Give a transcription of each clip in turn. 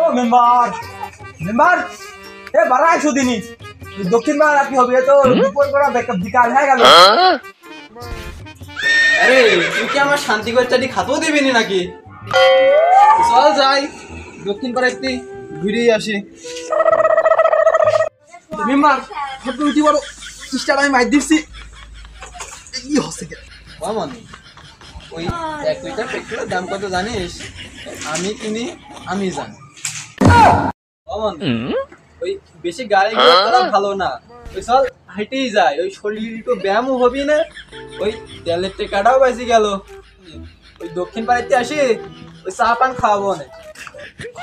ও member member এ বারা আইছো দিনি দক্ষিণ বাংলা কি হবে তো দুপুর করা বিকাল হয়ে গেল। আরে তুই কি আমার শান্তি করে চাটি খাতেও দিবি না নাকি? চল যাই দক্ষিণ পাড়া একটি ঘুরেই আসি। মেম্বার তুমি কি বলো চেষ্টা আমি মাই দিচ্ছি কি হচ্ছে মানে ওই 1 লিটার পেট্রোলের দাম কত জানিস? আমি কিনি আমি জানি। ওই বেশি গাড়ি ঘোড়া করা ভালো না, ওই চল হেঁটেই যায়, ওই শরীর একটু ব্যায়ামও হবি না, ওই তেলের টেকাটাও বেঁচে গেল। ওই দক্ষিণ পাড়াতে আসি ওই চা পান খাওয়াবো না।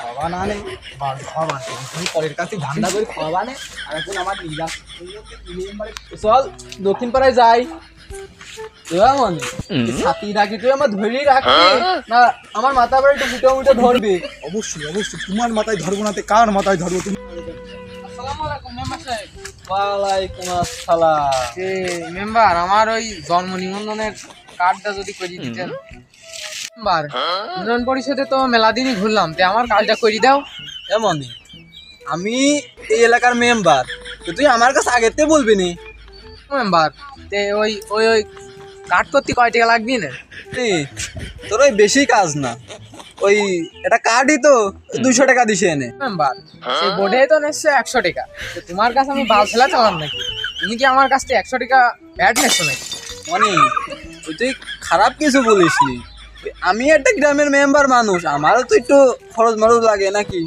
খাওয়া না নেই খাওয়া তুমি পরের কাছে ধান্দা করে খাওয়া নেই আর এখন আমার নিজা চল দক্ষিণ পাড়ায় যাই। মানে ছাতি রাখি তুই আমার ধরেই রাখবি না আমার মাথা পরে একটু মুঠে মুঠে ধরবি? অবশ্যই অবশ্যই তোমার মাথায় ধরবো না কার মাথায় ধরবো তুমি? ওয়ালাইকুম আসসালাম। মেম্বার আমার ওই জন্ম নিবন্ধনের কার্ডটা যদি করে দিতেন। মেম্বার উন্নয়ন পরিষদে তো মেলা দিনই ঘুরলাম, তে আমার কাজটা করে দাও। এমনই আমি এই এলাকার মেম্বার, তো তুই আমার কাছে আগেতে বলবি নি? মেম্বার তে ওই ওই ওই কার্ড করতে কয় টাকা লাগবি না? তোর ওই বেশি কাজ না, ওই এটা কার্ডই তো 200 টাকা দিছে এনে। মেম্বার সেই বোর্ডে তো নিশ্চয় 100 টাকা, তো তোমার কাছে আমি বাল ফেলা চালাম নাকি? তুমি কি আমার কাছ থেকে 100 টাকা ব্যাট নিচ্ছ নাকি? মানে ওই তুই খারাপ কিছু বলিসনি, আমি একটা গ্রামের মেম্বার মানুষ, আমারও তো একটু খরচ মরচ লাগে নাকি?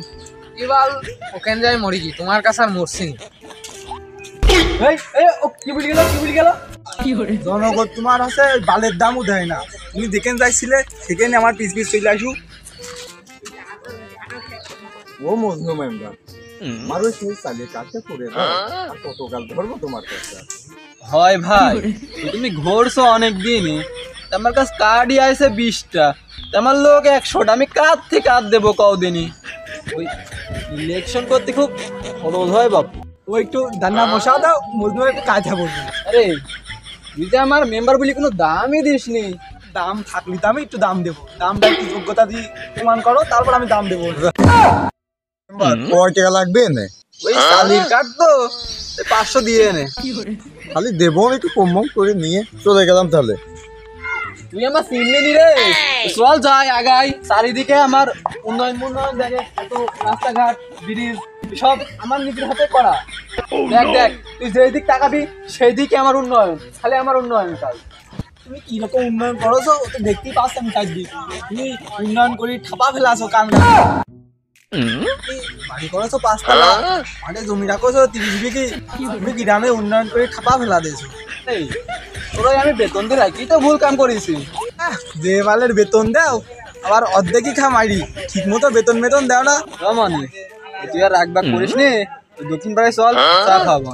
এবার ওখানে যাই মরি কি, তোমার কাছে আর মরছি না। কি বলি গেল কি বলি গেল? জনগণ তোমার হচ্ছে বালের দামও দেয় না, তুমি দেখেন যাইছিলে সেখানে আমার পিস পিস চলে আসু। ও মজনু মেম্বার আমারও সেই চালিয়ে কাছে করে কতকাল ধরবো তোমার কাছে? হয় ভাই তুমি ঘুরছো অনেক দিনই, আমার কাছে কার্ডই আছে 20টা, আমার লোক 100টা, আমি কার থেকে কার্ড দেবো কদিনই? ওই ইলেকশন করতে খুব খরচ হয় বাপু। ও একটু দান্না বসা দাও মজনু একটু কাজা বলবো। আরে তুই যে আমার মেম্বার বলি কোনো দামই দিস নি। দাম থাকলে তো আমি একটু দাম দেবো, দামটা একটু যোগ্যতা দিয়ে প্রমাণ করো তারপর আমি দাম দেবো। কয় টাকা লাগবে না? ওই চালির কার্ড তো 500 দিয়ে এনে। খালি দেবো একটু কম করে নিয়ে চলে গেলাম তাহলে। তুই আমার চিনলি নি রে? চল যাই আগাই, চারিদিকে আমার উন্নয়ন উন্নয়ন দেখে, এত রাস্তাঘাট ব্রিজ সব আমার নিজের হাতে করা। দেখ দেখ তুই যেই দিক তাকাবি সেই দিকে আমার উন্নয়ন, খালি আমার উন্নয়ন কাজ। তুমি কিরকম উন্নয়ন করছো ও তো দেখতেই পাচ্ছ আমি কাজ দিই, তুমি উন্নয়ন করি ঠাপা ফেলাছো কান্দা বাড়ি করেছো 5 তলা, মাঠে জমি রাখোছো 30 বিঘি, তুমি গ্রামে উন্নয়ন করে ঠাপা ফেলা দিয়েছো। এই তোরাই আমি বেতন দিয়ে রাখি তো ভুল কাম করেছি। যে বালের বেতন দাও আবার অর্ধেকই খা মারি, ঠিক মতো বেতন বেতন দাও না। মানে তুই আর রাগবাগ করিস নি, দক্ষিণ পাড়ায় চল চা খাবো।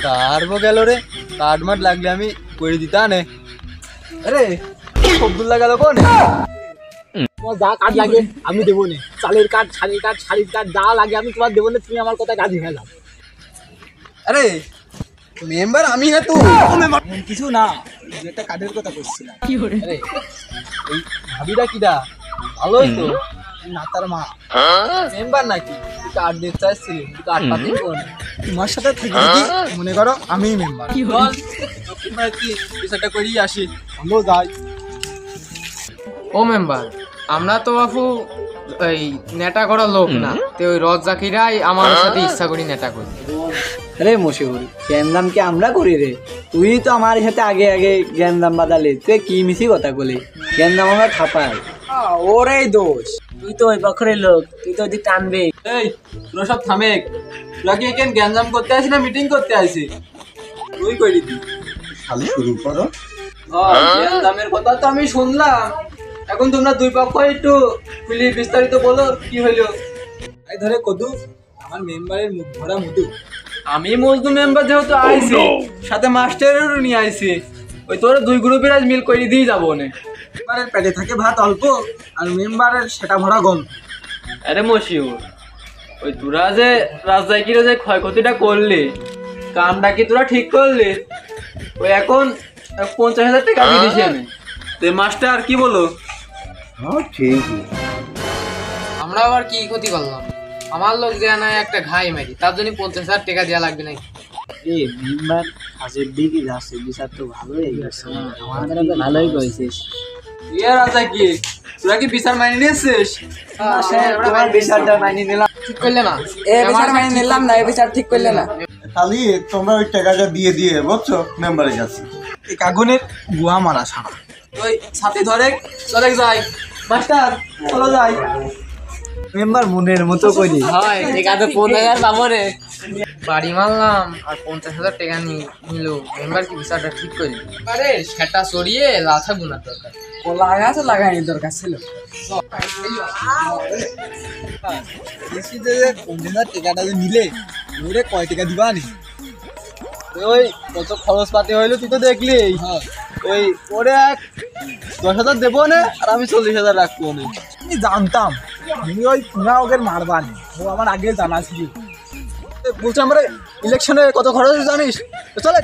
কারবো গেল রে, কাঠ মাঠ লাগলে আমি করে দিতা নে। আরে সবদুল্লা গেল কোন? তোমার যা কাজ লাগে আমি দেবো না, চালের কাঠ শাড়ির কাঠ শাড়ির কাঠ যা লাগে আমি তোমার দেবো না, তুমি আমার কথায় রাজি হয়ে যাও। আরে মেম্বার আমি না তুই? কিছু না, একটা কাঠের কথা বলছিলাম। আরে এই ভাবিরা কিডা? ভালোই তো, না তার মা মেম্বার নাকি? তুই কার্ড দিতে চাইছিলি, তুই কার্ড পাতি কোন? তোমার সাথে থাকি কি মনে করো আমি মেম্বার। চল দক্ষিণ পাড়ায় কি বিষয়টা করিয়ে আসি। আমরাও যাই। ও মেম্বার আমরা তো বাপু ওই নেটা করা লোক না, তো ওই রজ্জাকিরাই আমার সাথে ইচ্ছা করি নেটা করি। রে মশিউর জ্ঞানদাম কি আমরা করি রে? তুই তো আমার সাথে আগে আগে জ্ঞানদাম বাদালি, তুই কি মিছি কথা বলি? জ্ঞানদাম আমরা খাপাই, ওরে দোষ। তুই তো ওই পক্ষের লোক, তুই তো ওদিক টানবে। এই তোরা সব থামে, তোরা কি এখানে গ্যাঞ্জাম করতে আসি না মিটিং করতে আসি? তুই করি দি খালি শুরু করো। গ্যাঞ্জামের কথা তো আমি শুনলাম, এখন তোমরা দুই পক্ষ একটু খুলি বিস্তারিত বলো কি হইলো। এই ধরে কদু আমার মেম্বারের মুখ ভরা মধু। আমি মজদুর মেম্বার যেহেতু আইছি, সাথে মাস্টারেরও নিয়ে আইছি, ওই তোরা দুই গ্রুপের আজ মিল করে দিয়ে যাবো না। মেম্বারের পেটে থাকে ভাত অল্প আর মেম্বারের সেটা ভরা গল্প। আরে মশিউর ওই তোরা যে রাজশাহীর যে ক্ষয়ক্ষতিটা করলি, কামটা কি তোরা ঠিক করলি? ওই এখন 50,000 টাকা দিয়ে দিছি আমি। মাস্টার কি বলো? হ্যাঁ ঠিক আমরা আবার কি ক্ষতি করলাম? আমার লোক যে না একটা ঘাই মারি, তার জন্য 50,000 টাকা দেওয়া লাগবে নাকি? এ মেম্বার কাজের দিকে যাচ্ছে, বিচার তো ভালোই গেছে, আমাদের তো ভালোই করেছিস। ইয়ে রাজা কি, তোরা কি বিচার মাইনে নিয়েছিস? তোমার বিচারটা মাইনে নিলাম। ঠিক করলে না? এ বিচার মাইনে নিলাম না, এ বিচার ঠিক করলে না। খালি তোমরা ওই টাকাটা দিয়ে দিয়ে বুঝছো মেম্বারের কাছে। এই কাগুনের গুয়া মারা ছাড়া ওই সাথে ধরে চলে যাই, মাস্টার চলো যাই। মেম্বার মনের মতো করি। হয় টাকা তো 50,000 পাবো রে। বাড়ি মারলাম আর 50,000 টাকা নিল। মেম্বার কি বিচারটা ঠিক করলি? আরে সেটা সরিয়ে লাথা গুনার দরকার। ও লাগাছে, লাগাই দরকার ছিল। কৃষিতে যে 50,000 টাকাটা যে নিলে ওরে কয় টাকা দিবা নি? ওই কত খরচ পাতি হইলো তুই তো দেখলি। ওই ওরে 10,000 দেবো না, আর আমি 40,000 রাখবো না। আমি জানতাম তুমি ওই পুনা ওকে মারবা নি, ও আমার আগে জানা ছিল। বলছি আমরা ইলেকশনে কত খরচ জানিস? চলে